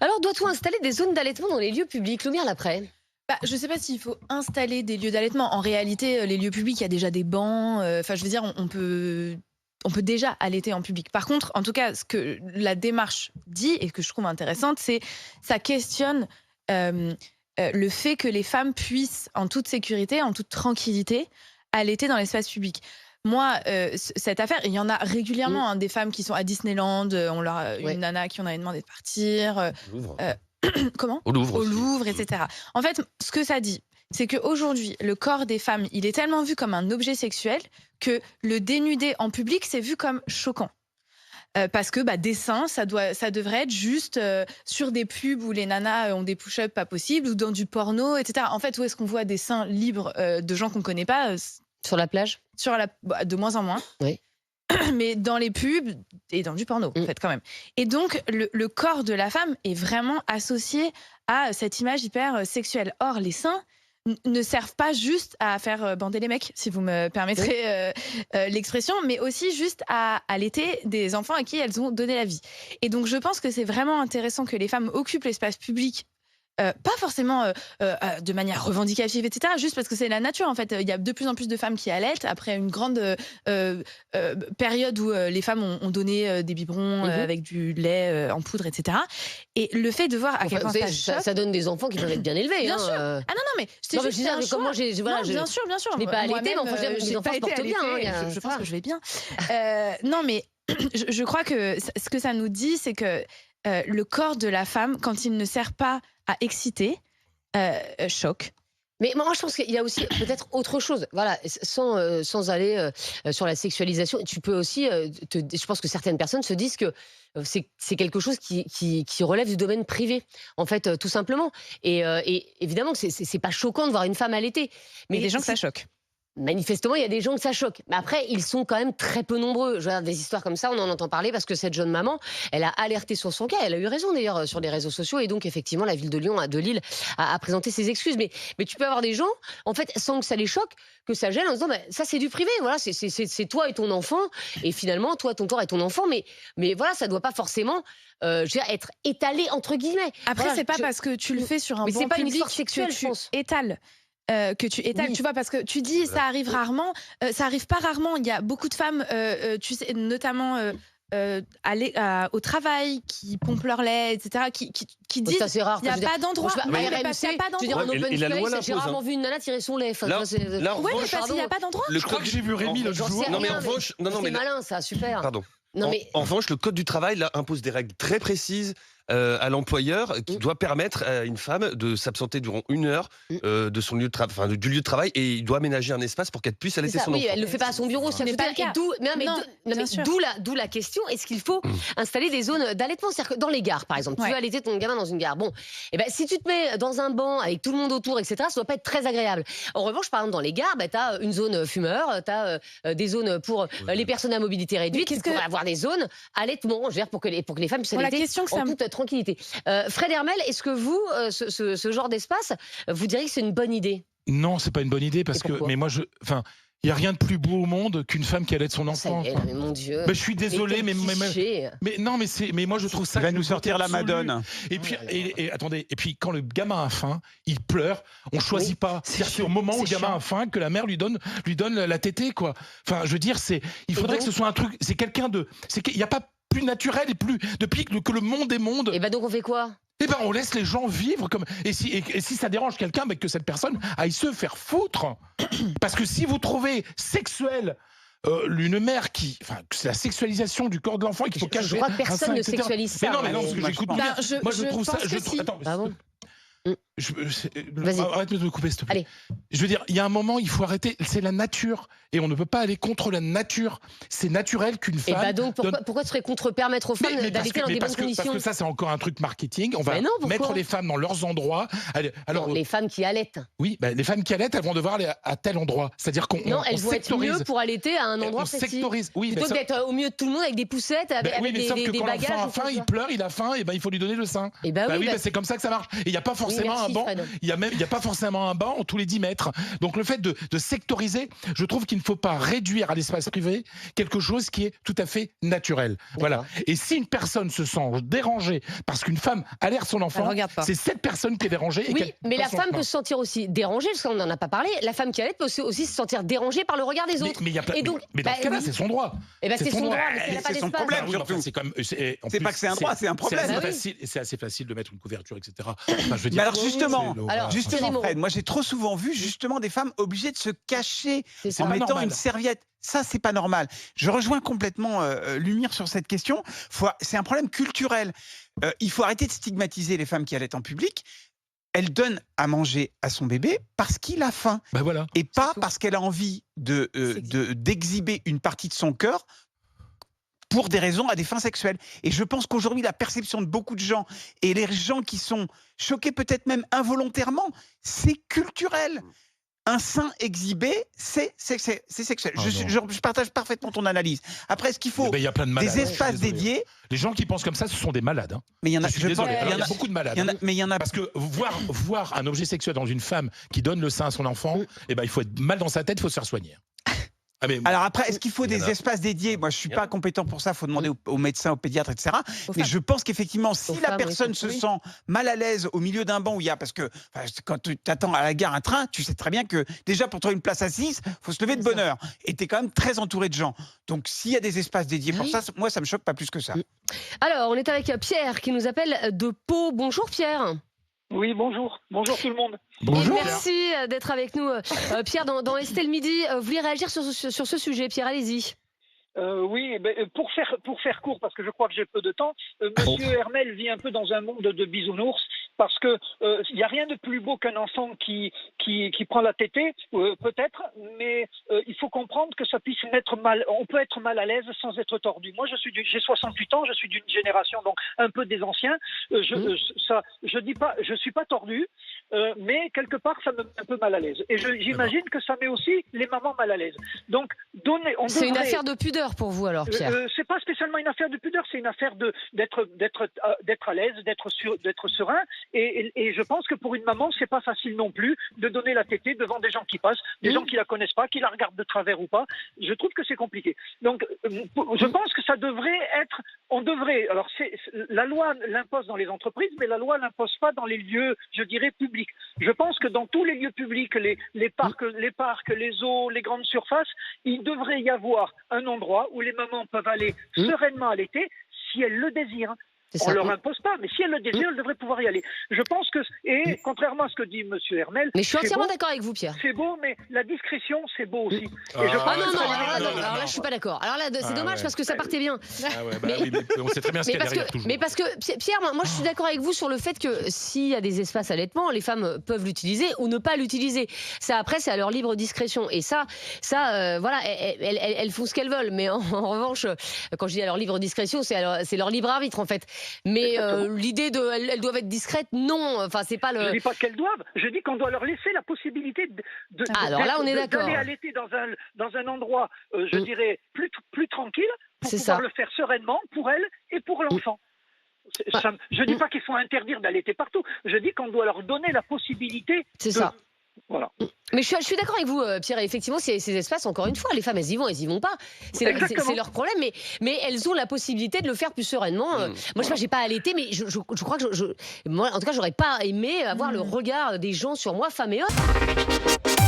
Alors, doit-on installer des zones d'allaitement dans les lieux publics? Lumière l'après. Je ne sais pas s'il faut installer des lieux d'allaitement. En réalité, les lieux publics, il y a déjà des bancs. Enfin, je veux dire, on peut déjà allaiter en public. Par contre, en tout cas, ce que la démarche dit et que je trouve intéressante, c'est ça questionne le fait que les femmes puissent, en toute sécurité, en toute tranquillité, allaiter dans l'espace public. Moi, cette affaire, il y en a régulièrement, hein, des femmes qui sont à Disneyland, une nana qui en avait demandé de partir. Comment ? Au Louvre. Au Louvre, etc. En fait, ce que ça dit, c'est qu'aujourd'hui, le corps des femmes, il est tellement vu comme un objet sexuel que le dénuder en public, c'est vu comme choquant. Parce que des seins, ça devrait être juste sur des pubs où les nanas ont des push-ups pas possibles, ou dans du porno, etc. En fait, où est-ce qu'on voit des seins libres de gens qu'on connaît pas Sur la plage ? De moins en moins. Oui. Mais dans les pubs et dans du porno, en fait, quand même. Et donc, le corps de la femme est vraiment associé à cette image hyper sexuelle. Or, les seins ne servent pas juste à faire bander les mecs, si vous me permettrez l'expression, mais aussi juste à allaiter des enfants à qui elles ont donné la vie. Et donc, je pense que c'est vraiment intéressant que les femmes occupent l'espace public. Pas forcément de manière revendicative, etc. Juste parce que c'est la nature, en fait. Il y a de plus en plus de femmes qui allaitent après une grande période où les femmes ont donné des biberons avec du lait en poudre, etc. Et le fait de voir à quel point ça donne des enfants qui peuvent être bien élevés. Bien sûr. Ah non, mais c'est juste un choix. Bien sûr. Je n'ai pas allaité, mais enfin, mes enfants se portent bien. Je pense que je vais bien. Non, mais je crois que ce que ça nous dit, c'est que le corps de la femme, quand il ne sert pas à exciter, choque. Mais moi, je pense qu'il y a aussi peut-être autre chose. Voilà, sans aller sur la sexualisation, tu peux aussi. Je pense que certaines personnes se disent que c'est quelque chose qui relève du domaine privé, en fait, tout simplement. Et évidemment, c'est pas choquant de voir une femme allaiter. Mais il y a des gens que ça choque. Manifestement, il y a des gens que ça choque. Mais après, ils sont quand même très peu nombreux. Je regarde des histoires comme ça, on en entend parler parce que cette jeune maman, elle a alerté sur son cas. Elle a eu raison d'ailleurs sur les réseaux sociaux. Et donc, effectivement, la ville de Lille a présenté ses excuses. Mais tu peux avoir des gens, en fait, sans que ça les choque, que ça gêne en disant ça, c'est du privé. Voilà, c'est toi et ton enfant. Et finalement, toi, ton corps et ton enfant. Mais voilà, ça ne doit pas forcément être étalé, entre guillemets. Après, voilà, c'est pas parce que tu le fais sur un banc public. Mais c'est pas une histoire sexuelle, je pense. Que tu étales, tu vois, parce que tu dis ça arrive rarement, ça arrive pas rarement. Il y a beaucoup de femmes, tu sais, notamment au travail, qui pompent leur lait, etc., qui disent ça, c'est rare, il n'y a pas d'endroit. Il n'y a pas d'endroit. J'ai rarement vu une nana tirer son lait. Oui, mais parce qu'il n'y a pas d'endroit. Je crois que j'ai vu Rémi l'autre jour. Non, mais en revanche, c'est malin, ça, super. Pardon. Non, en revanche, le code du travail là, impose des règles très précises à l'employeur qui doit permettre à une femme de s'absenter durant 1 heure de son lieu de travail, enfin du lieu de travail, et il doit aménager un espace pour qu'elle puisse allaiter son enfant. Oui, elle le fait pas à son bureau, ça n'est pas le cas. D'où la question, est-ce qu'il faut installer des zones d'allaitement, c'est-à-dire que dans les gares, par exemple, tu veux allaiter ton gamin dans une gare. Bon, et si tu te mets dans un banc avec tout le monde autour, etc., ça doit pas être très agréable. En revanche, par exemple, dans les gares, tu as une zone fumeur, tu as des zones pour les personnes à mobilité réduite, tu pourrais avoir des zones allaitement, je veux dire, pour que les femmes puissent allaiter en toute tranquillité. Fred Hermel, est-ce que vous, ce genre d'espace, vous diriez que c'est une bonne idée ? Non, c'est pas une bonne idée parce que, mais moi, il n'y a rien de plus beau au monde qu'une femme qui allaite son enfant. Ça y est, mais mon Dieu. Je suis désolé, mais moi je trouve ça. Il va nous sortir la Madone. Et puis, attendez, et puis quand le gamin a faim, il pleure. On choisit pas. C'est au moment où le gamin a faim que la mère lui donne la tétée, quoi. Enfin, je veux dire, il faudrait que ce soit un truc. C'est quelqu'un de. Il n'y a pas plus naturel et plus depuis que le monde est monde. Et donc on fait quoi ? On laisse les gens vivre comme. Et si ça dérange quelqu'un, que cette personne aille se faire foutre. Parce que si vous trouvez sexuel une mère c'est la sexualisation du corps de l'enfant qu'il faut cacher. Je crois que personne ne sexualise ça. Mais non, parce que j'écoute bien. Moi, je trouve ça. Attends. Arrête de me couper, s'il te plaît. Allez. Je veux dire, il y a un moment, il faut arrêter. C'est la nature. Et on ne peut pas aller contre la nature. C'est naturel qu'une femme. Et donc, pourquoi tu serais permettre aux femmes d'allaiter dans des bonnes conditions ? Parce que ça, c'est encore un truc marketing. On va mettre les femmes dans leurs endroits. Alors, les femmes qui allaitent. Oui, les femmes qui allaitent, elles vont devoir aller à tel endroit. C'est-à-dire qu'on non, elles vont être mieux pour allaiter à un endroit précis. On sectorise. Oui, plutôt que d'être au milieu de tout le monde avec des poussettes, avec des bagages. Quand l'enfant a faim, il pleure, il a faim, et il faut lui donner le sein. Oui, c'est comme ça que ça marche. Et il n'y a pas forcément un banc. Il y a pas forcément un banc tous les 10 mètres. Donc le fait de sectoriser, je trouve qu'il ne faut pas réduire à l'espace privé quelque chose qui est tout à fait naturel. Voilà. Et si une personne se sent dérangée parce qu'une femme alerte son enfant, c'est cette personne qui est dérangée. Oui, mais la femme peut se sentir aussi dérangée, parce qu'on n'en a pas parlé. La femme qui allait peut aussi se sentir dérangée par le regard des autres. Mais dans ce cas-là, c'est son droit. C'est son droit, mais elle n'a pas c'est son problème. C'est pas que c'est un droit, c'est un problème. C'est assez facile de mettre une couverture, etc. Enfin, je veux dire, alors justement, Fred, moi j'ai trop souvent vu justement des femmes obligées de se cacher en mettant une serviette. Ça, c'est pas normal. Je rejoins complètement Lumière sur cette question. C'est un problème culturel. Il faut arrêter de stigmatiser les femmes qui allaitent en public. Elle donne à manger à son bébé parce qu'il a faim. Voilà. Et pas parce qu'elle a envie d'exhiber une partie de son cœur pour des raisons à des fins sexuelles. Et je pense qu'aujourd'hui, la perception de beaucoup de gens et les gens qui sont choqués peut-être même involontairement, c'est culturel. Un sein exhibé, c'est sexuel. Je partage parfaitement ton analyse. Après, est-ce qu'il faut y a plein de malades, des espaces dédiés? Les gens qui pensent comme ça, ce sont des malades. Mais il y en a, il y a beaucoup de malades. Mais il y en a parce que voir un objet sexuel dans une femme qui donne le sein à son enfant, il faut être mal dans sa tête, il faut se faire soigner. Alors après, est-ce qu'il faut des espaces dédiés? Moi, je ne suis pas compétent pour ça. Il faut demander aux médecins, aux pédiatres, etc. Mais je pense qu'effectivement, si la personne se sent mal à l'aise au milieu d'un banc où il y a... Parce que quand tu attends à la gare un train, tu sais très bien que déjà, pour trouver une place assise, il faut se lever de bonne heure. Et tu es quand même très entouré de gens. Donc, s'il y a des espaces dédiés pour ça, moi, ça ne me choque pas plus que ça. Alors, on est avec Pierre qui nous appelle de Pau. Bonjour Pierre. Oui, bonjour. Bonjour tout le monde. Bonjour. Et merci d'être avec nous. Pierre, dans Estelle Midi, vous voulez réagir sur ce sujet, Pierre, allez-y. Oui, pour faire court, parce que je crois que j'ai peu de temps, Monsieur Hermel vit un peu dans un monde de bisounours, parce que il n'y a rien de plus beau qu'un enfant qui prend la tétée, peut-être, mais il faut comprendre que ça puisse mettre mal. On peut être mal à l'aise sans être tordu. Moi, j'ai 68 ans, je suis d'une génération donc un peu des anciens. Je dis pas, je suis pas tordu, mais quelque part ça me met un peu mal à l'aise. Et j'imagine que ça met aussi les mamans mal à l'aise. Donc c'est une affaire de pudeur pour vous alors, Pierre. C'est pas spécialement une affaire de pudeur, c'est une affaire d'être à l'aise, d'être serein. Et je pense que pour une maman, c'est pas facile non plus de donner la tétée devant des gens qui passent, des gens qui la connaissent pas, qui la regardent de travers ou pas. Je trouve que c'est compliqué. Donc, je pense que ça devrait être. Alors, la loi l'impose dans les entreprises, mais la loi l'impose pas dans les lieux, je dirais, publics. Je pense que dans tous les lieux publics, les parcs, les zoos, les grandes surfaces, il devrait y avoir un endroit où les mamans peuvent aller sereinement allaiter si elles le désirent. On ne leur impose pas, mais si elles le désirent, elles devraient pouvoir y aller. Je pense que, et contrairement à ce que dit M. Hermel... Mais je suis entièrement d'accord avec vous, Pierre. C'est beau, mais la discrétion, c'est beau aussi. Alors là, je suis pas d'accord. Alors là, c'est dommage parce que ça partait bien. On sait très bien ce qu'il y a derrière toujours. Mais parce que, Pierre, moi je suis d'accord avec vous sur le fait que s'il y a des espaces allaitement, les femmes peuvent l'utiliser ou ne pas l'utiliser. Ça, après, c'est à leur libre discrétion. Et ça, voilà, elles font ce qu'elles veulent. Mais en revanche, quand je dis à leur libre discrétion, c'est leur libre arbitre, en fait. Mais l'idée elles doivent être discrètes, non. Enfin, c'est pas le. Je dis pas qu'elles doivent. Je dis qu'on doit leur laisser la possibilité alors là, on est d'accord. D'aller allaiter dans un endroit, je dirais plus tranquille, pour pouvoir le faire sereinement pour elles et pour l'enfant. Je ne dis pas qu'il faut interdire d'allaiter partout. Je dis qu'on doit leur donner la possibilité. C'est ça. Voilà. Mais je suis d'accord avec vous, Pierre. Effectivement, ces espaces, encore une fois, les femmes, elles y vont pas. C'est leur problème, mais elles ont la possibilité de le faire plus sereinement. Moi, je sais pas, j'ai pas allaité, mais je crois que moi, en tout cas, j'aurais pas aimé avoir le regard des gens sur moi, femmes et hommes.